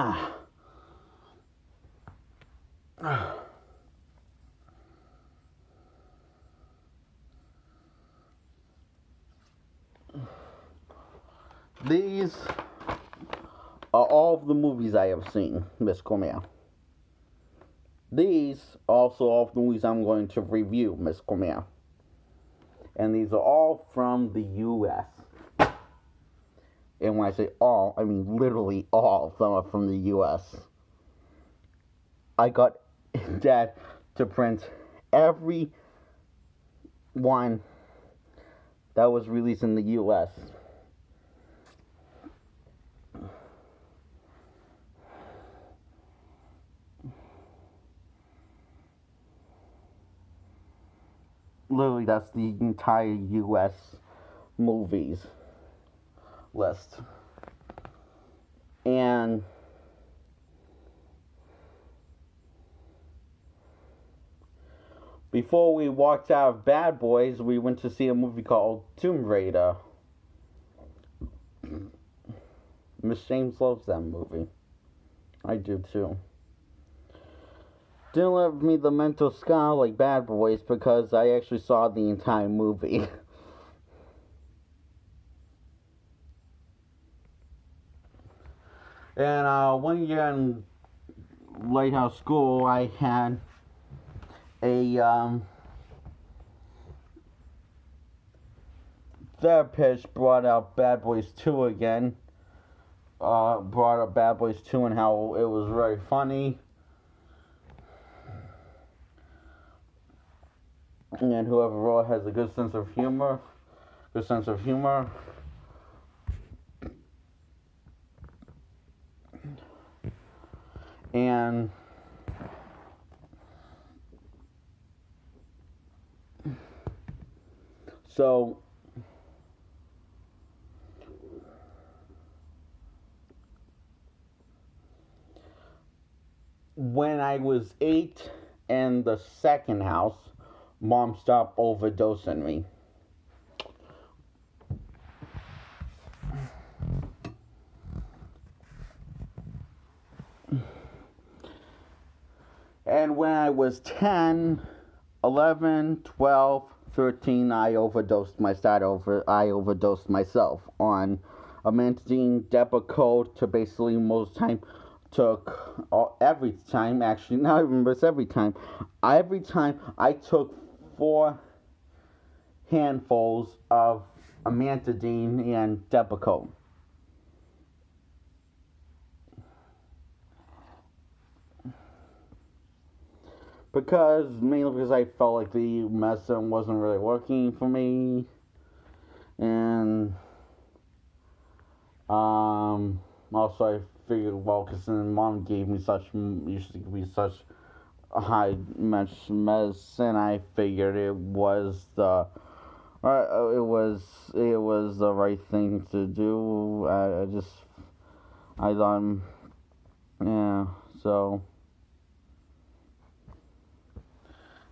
Ah. These are all of the movies I have seen, Miss Cormier. These are also all of the movies I'm going to review, Miss Cormier. And these are all from the U.S. And when I say all, I mean literally all of them are from the U.S. I got Dad to print every one that was released in the U.S. Literally, that's the entire U.S. movies list. And before we walked out of Bad Boys, we went to see a movie called Tomb Raider. Miss James loves that movie. I do too. Didn't leave me the mental scar like Bad Boys because I actually saw the entire movie. And one year in Lighthouse School, I had a therapist brought out Bad Boys 2 again. Brought up Bad Boys 2 and how it was very funny. And whoever wrote has a good sense of humor. And so when I was 8 in the second house, Mom stopped overdosing me. And when I was 10, 11, 12, 13, I overdosed myself on amantadine, Depakote, to basically most time took every time I took 4 handfuls of amantadine and Depakote. Mainly because I felt like the medicine wasn't really working for me. And also I figured, well, because Mom used to give me such a high medicine, I figured it was the right thing to do. I thought, yeah, so.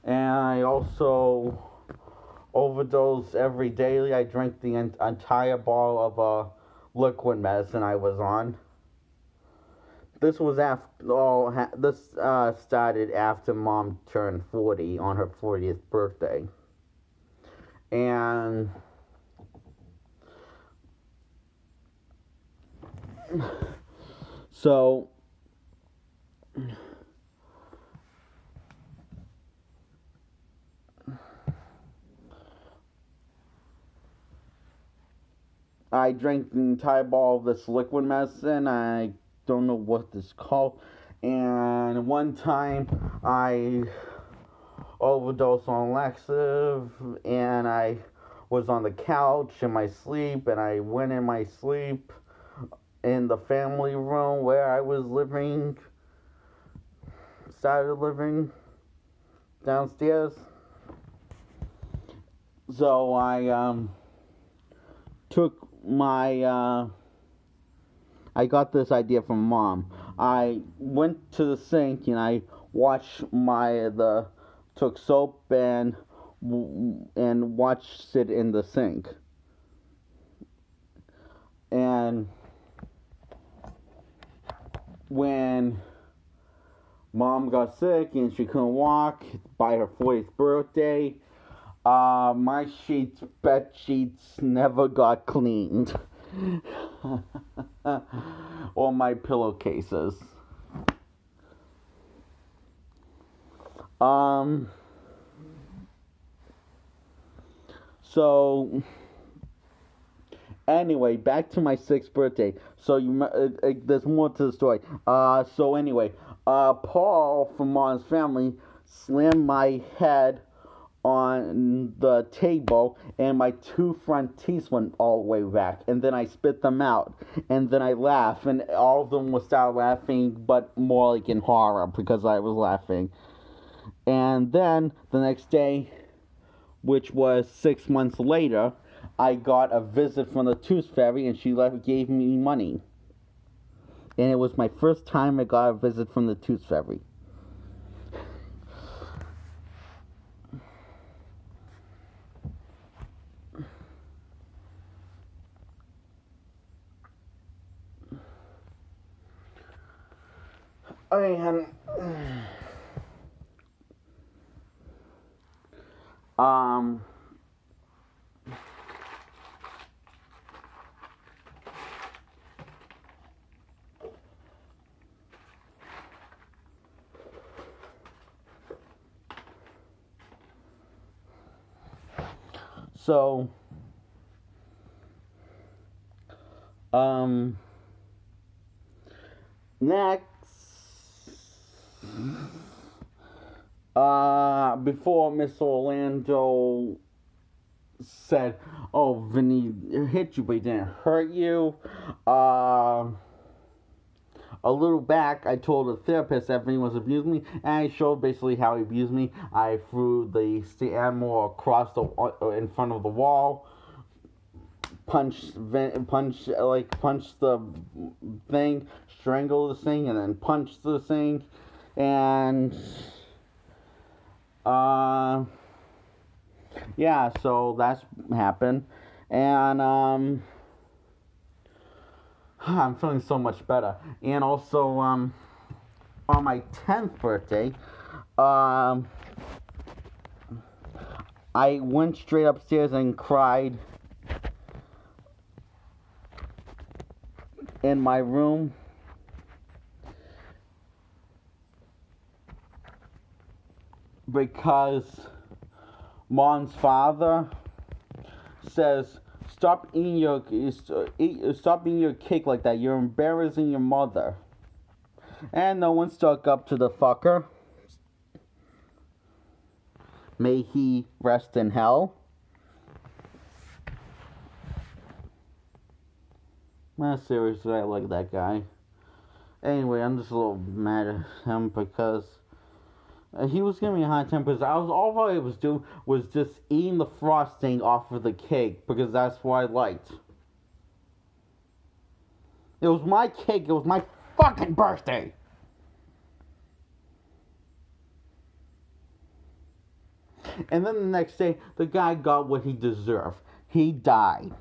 And I also overdosed every day. I drank the entire bottle of liquid medicine I was on. This was started after Mom turned 40 on her 40th birthday. And so I drank the entire bottle of this liquid medicine. I don't know what this is called. And one time I overdosed on laxative, and I was on the couch in my sleep, and I went in my sleep in the family room where I was started living downstairs. So I took I got this idea from Mom. I went to the sink and I took soap and watched it in the sink. And when mom got sick and she couldn't walk by her 40th birthday, my bed sheets never got cleaned. Or my pillowcases. So anyway, back to my 6th birthday. So there's more to the story. So anyway, Paul from Mom's family slammed my head on the table, and my 2 front teeth went all the way back, and then I spit them out, and then I laughed, and all of them would start laughing, but more like in horror because I was laughing. And then the next day, which was 6 months later, I got a visit from the Tooth Fairy, and she gave me money. And it was my first time I got a visit from the Tooth Fairy. And so next, before Miss Orlando said, "Oh, Vinny hit you, but he didn't hurt you," a little back, I told the therapist that Vinny was abusing me, and I showed basically how he abused me. I threw the animal across in front of the wall, punched the thing, strangled the thing, and then punched the thing, and yeah, so that's happened, and I'm feeling so much better. And also, on my 10th birthday, I went straight upstairs and cried in my room because Mom's father says, stop eating your cake like that. You're embarrassing your mother." And no one stuck up to the fucker. May he rest in hell. Seriously, I like that guy. Anyway, I'm just a little mad at him because he was giving me a hard time because all I was doing was just eating the frosting off of the cake because that's what I liked. It was my cake. It was my fucking birthday. And then the next day, the guy got what he deserved. He died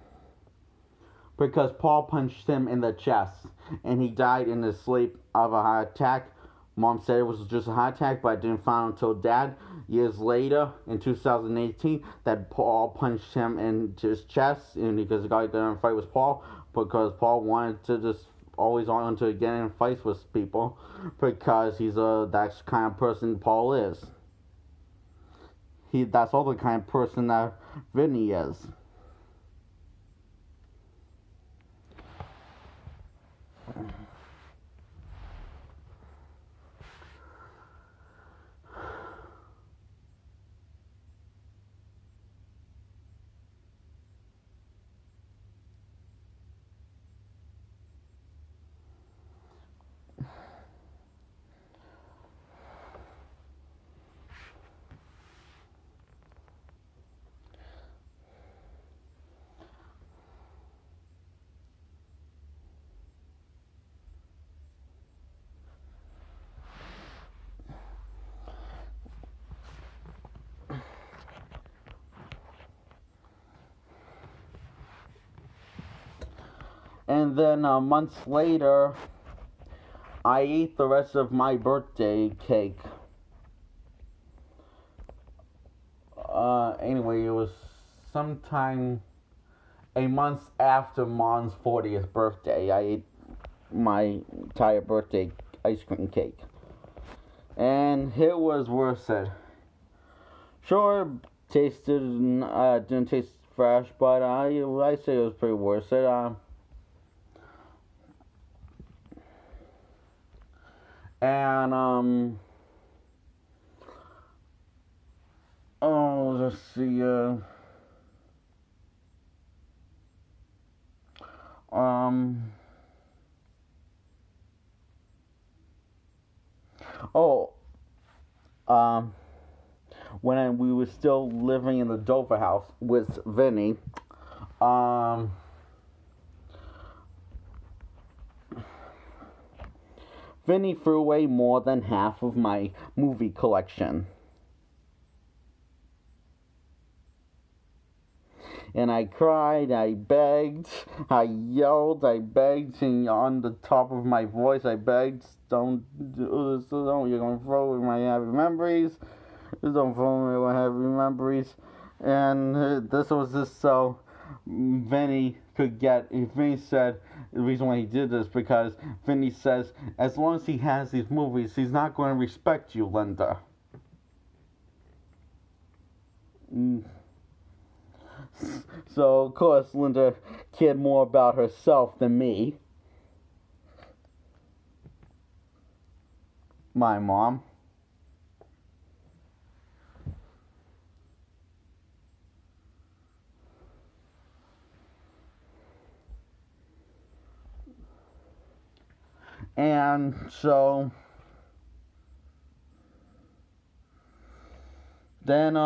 because Paul punched him in the chest, and he died in his sleep of a heart attack. Mom said it was just a heart attack, but I didn't find out until Dad, years later, in 2018, that Paul punched him in his chest, and because the guy got in a fight with Paul, because Paul wanted to just always wanted to get in fights with people, because that's the kind of person Paul is. That's all the kind of person that Vinny is. And then months later, I ate the rest of my birthday cake. Anyway, it was sometime a month after Mom's 40th birthday. I ate my entire birthday ice cream cake. And it was worth it. Sure, tasted, didn't taste fresh, but I say it was pretty worth it. And, oh, let's see, um, oh, um, when we were still living in the Dover house with Vinny, um, Vinny threw away more than half of my movie collection. And I cried, I begged, I yelled, I begged, and on the top of my voice, I begged, don't do this, don't, you're gonna throw away my happy memories, don't throw away my happy memories. And this was just so Vinny could get, Vinny said, the reason why he did this, because Vinny says, as long as he has these movies, he's not going to respect you, Linda. So, of course, Linda cared more about herself than me. My mom. And so, then,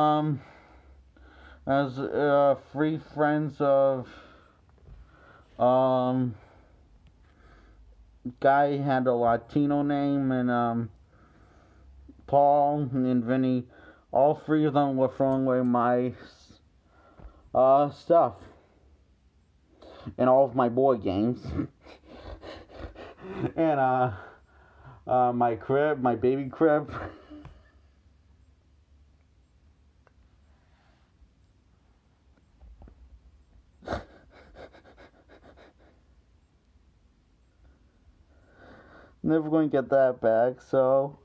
as three friends of, guy had a Latino name, and, Paul and Vinny, all three of them were throwing away my, stuff. And all of my board games. And, my crib, my baby crib. Never going to get that back, so.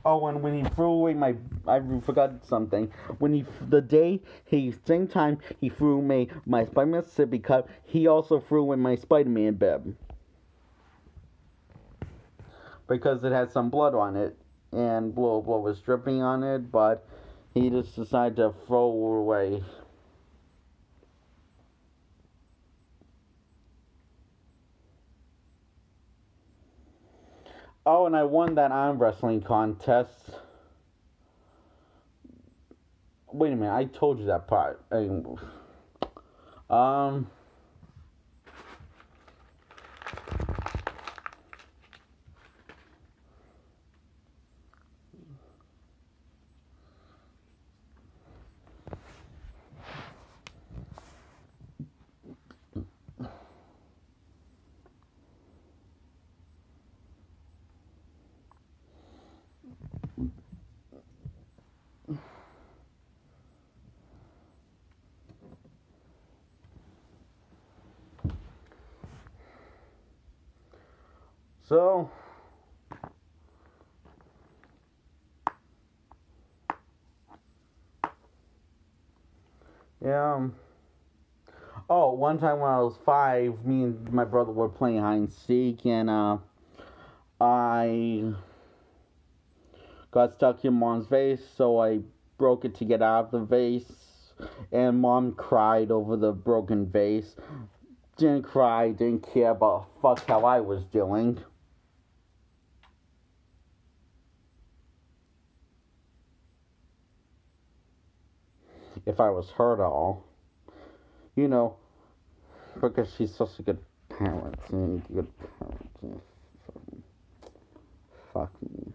Oh, and when he threw away my, I forgot something. Same time he threw away my Spider-Man sippy cup, he also threw away my Spider-Man bib. Because it had some blood on it, and blood was dripping on it, but he just decided to throw it away. Oh, and I won that arm wrestling contest. Wait a minute, I told you that part. Um. So. Yeah. Oh, one time when I was 5, me and my brother were playing hide and seek, and I got stuck in Mom's vase, so I broke it to get out of the vase, and Mom cried over the broken vase. Didn't cry, didn't care about fuck how I was doing. If I was hurt at all. You know, because she's such a good parent. And good parent. Fuck me.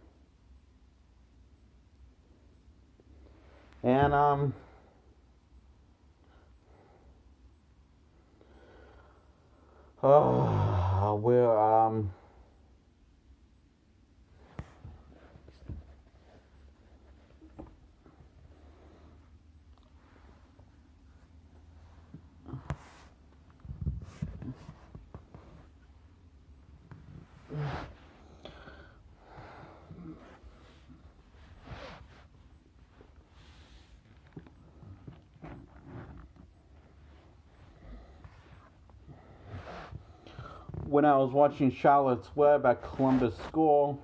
And, Where when I was watching Charlotte's Web at Columbus School,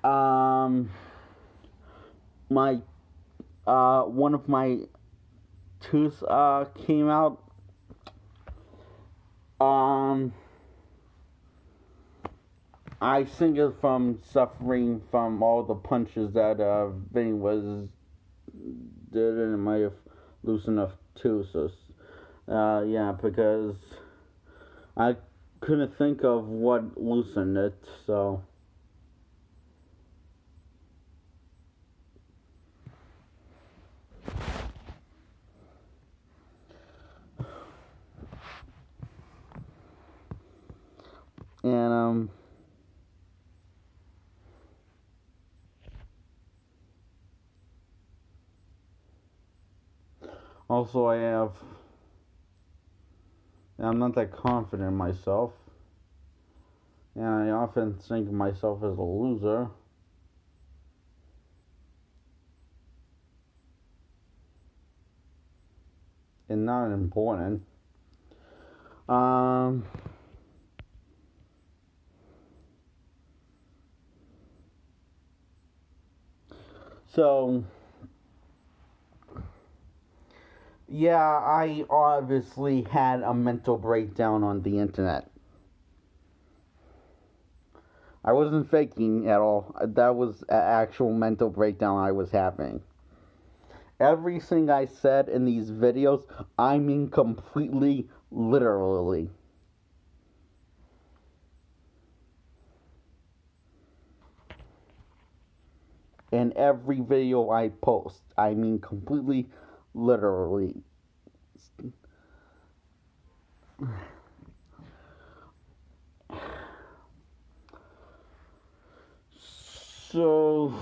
my one of my tooth came out. I think it's from suffering from all the punches that Vinny was did, and it might have loosened up too. So, yeah, because I couldn't think of what loosened it. So, and also I'm not that confident in myself, and I often think of myself as a loser. And not important. So, yeah, I obviously had a mental breakdown on the internet. I wasn't faking at all. That was an actual mental breakdown I was having. Everything I said in these videos, I mean completely literally. In every video I post, I mean completely literally. So,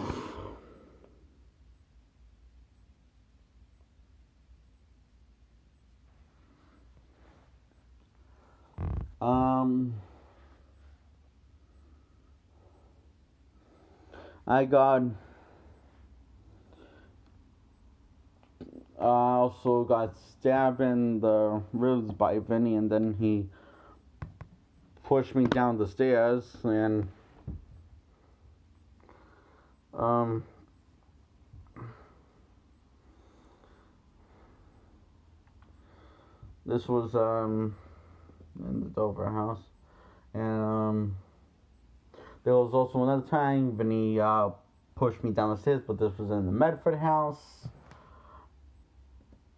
um, I also got stabbed in the ribs by Vinny, and then he pushed me down the stairs, and um, this was in the Dover house, and there was also another time Vinny pushed me down the stairs, but this was in the Medford house,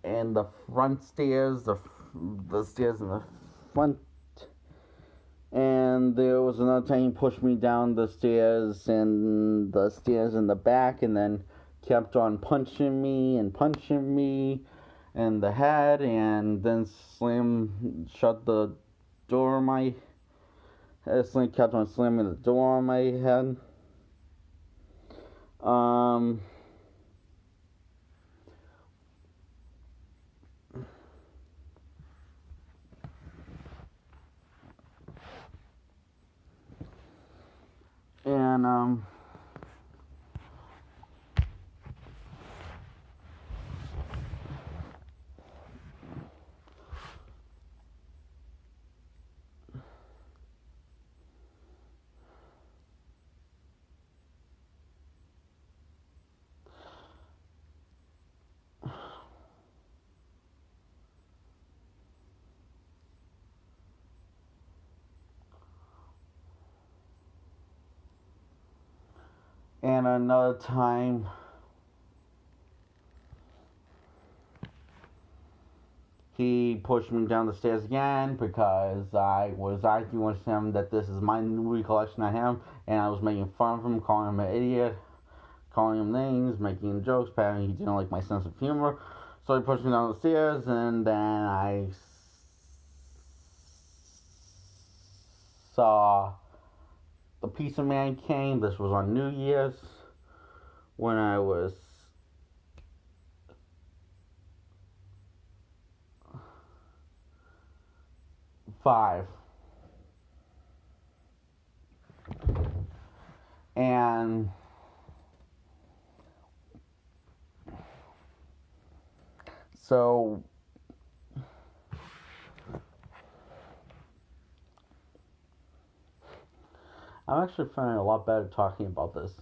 and the front stairs, the stairs in the front. And there was another time he pushed me down the stairs and the stairs in the back, and then kept on punching me in the head, and then shut the door on my head. Slim kept on slamming the door on my head. Um, and another time he pushed me down the stairs again because I was arguing with him that this is my new recollection of him, and I was making fun of him, calling him an idiot, calling him names, making jokes. Apparently, he didn't like my sense of humor, so he pushed me down the stairs, and then I saw The Pizza Man came. This was on New Year's when I was 5. And so I'm actually feeling a lot better talking about this.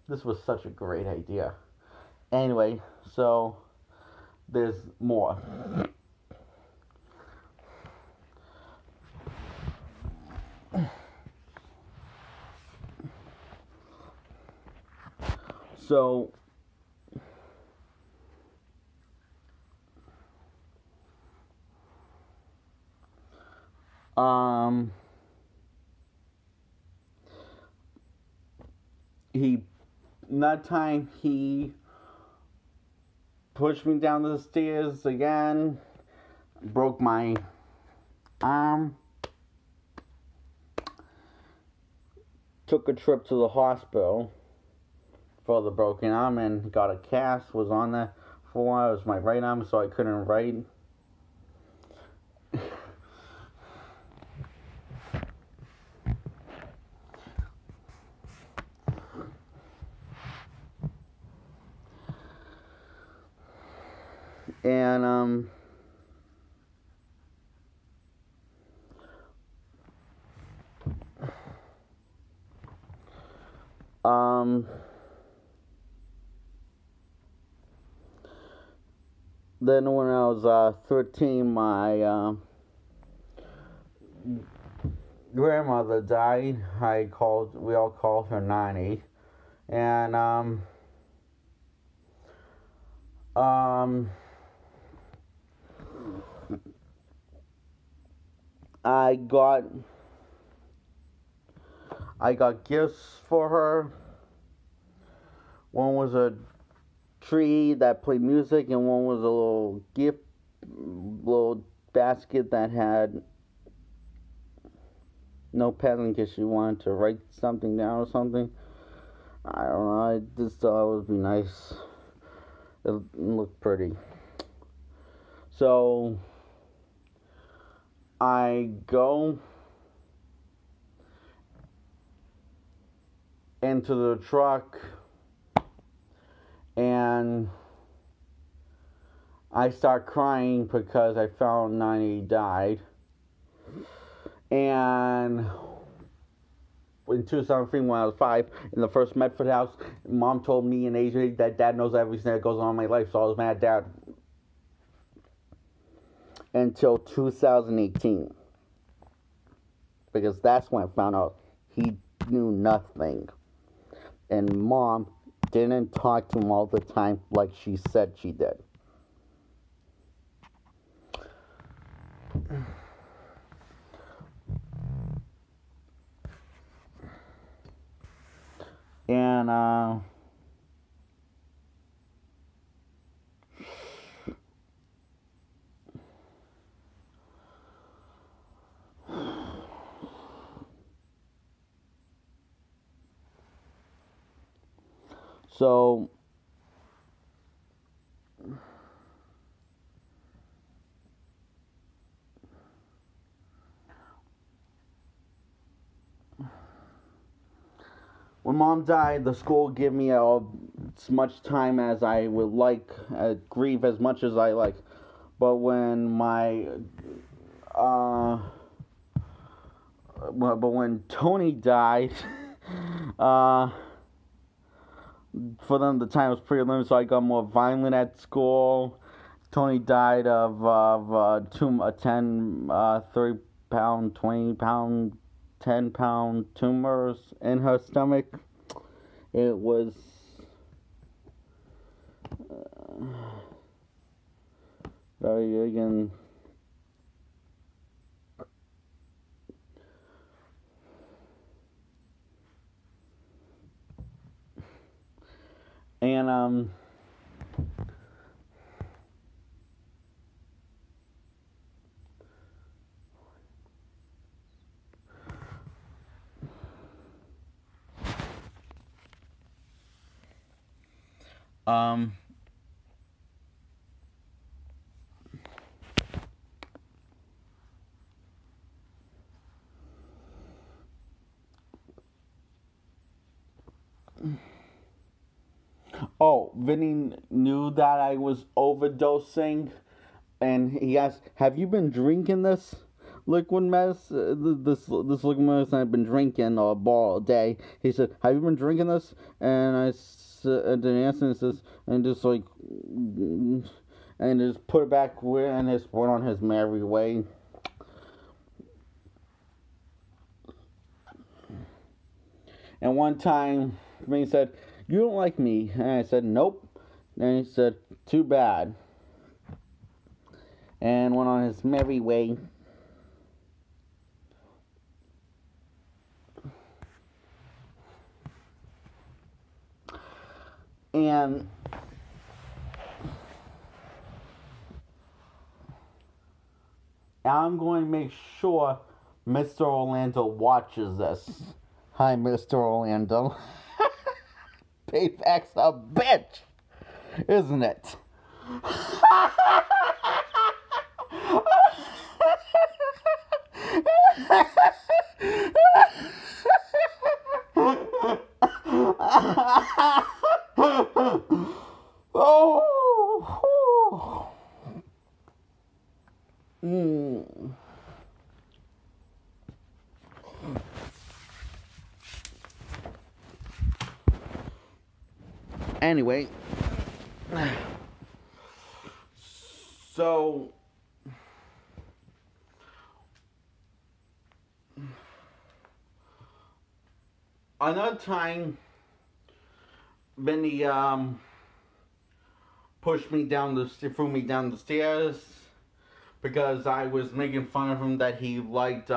This was such a great idea. Anyway, so there's more. So um he that time he pushed me down the stairs again, broke my arm, took a trip to the hospital for the broken arm and got a cast, was on there for a while. It was my right arm, so I couldn't write. And then when I was 13, my grandmother died. We all called her Nanny, and I got gifts for her. One was a tree that played music, and one was a little basket that had notepads in case she wanted to write something down or something. I don't know. I just thought it would be nice. It looked pretty. So I go into the truck and I start crying because I found 90 died. And in 2003, when I was 5, in the first Medford house, Mom told me and AJ that Dad knows everything that goes on in my life, so I was mad at Dad. Until 2018. Because that's when I found out he knew nothing. And Mom didn't talk to him all the time like she said she did. And so when Mom died, the school gave me as much time as I would like, grieve as much as I like. But when when Tony died, for them the time was pretty limited, so I got more violent at school. Tony died of a 3-pound, 20-pound, 10-pound tumors in her stomach. It was very big and Um, oh, Vinny knew that I was overdosing, and he asked, "Have you been drinking this liquid mess? This liquid mess I've been drinking a ball a day." He said, "Have you been drinking this?" And and then he asked, and says, and just like, and just put it back where, and just went on his merry way. And one time, he said, "You don't like me," and I said, "Nope." And he said, "Too bad," and went on his merry way. And I'm going to make sure Mr. Orlando watches this. Hi, Mr. Orlando. Payback's a bitch, isn't it? Oh. Mm. Anyway, so another time, Benny threw me down the stairs because I was making fun of him that he liked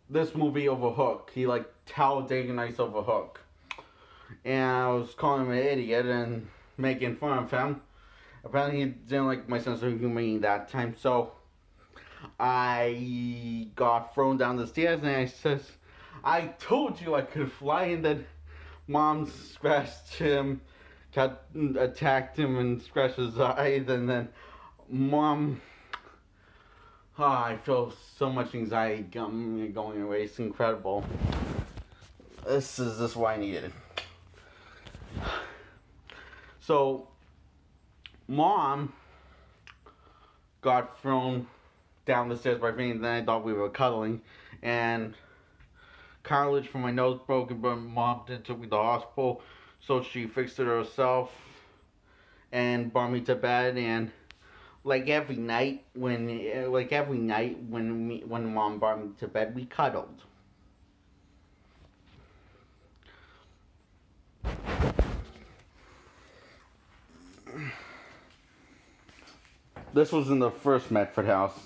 this movie over Hook. He liked Talladega Nights over Hook, and I was calling him an idiot and making fun of him. Apparently, he didn't like my sense of humor that time, so I got thrown down the stairs, and I says, "I told you I could fly," and then Mom scratched him, attacked him, and scratched his eye, and then Mom. Oh, I feel so much anxiety going away. It's incredible. This is what I needed. So, Mom got thrown down the stairs by me, and then I thought we were cuddling, and cartilage from my nose broken, but Mom then took me to the hospital, so she fixed it herself and brought me to bed. And every night when Mom brought me to bed, we cuddled. This was in the first Medford house.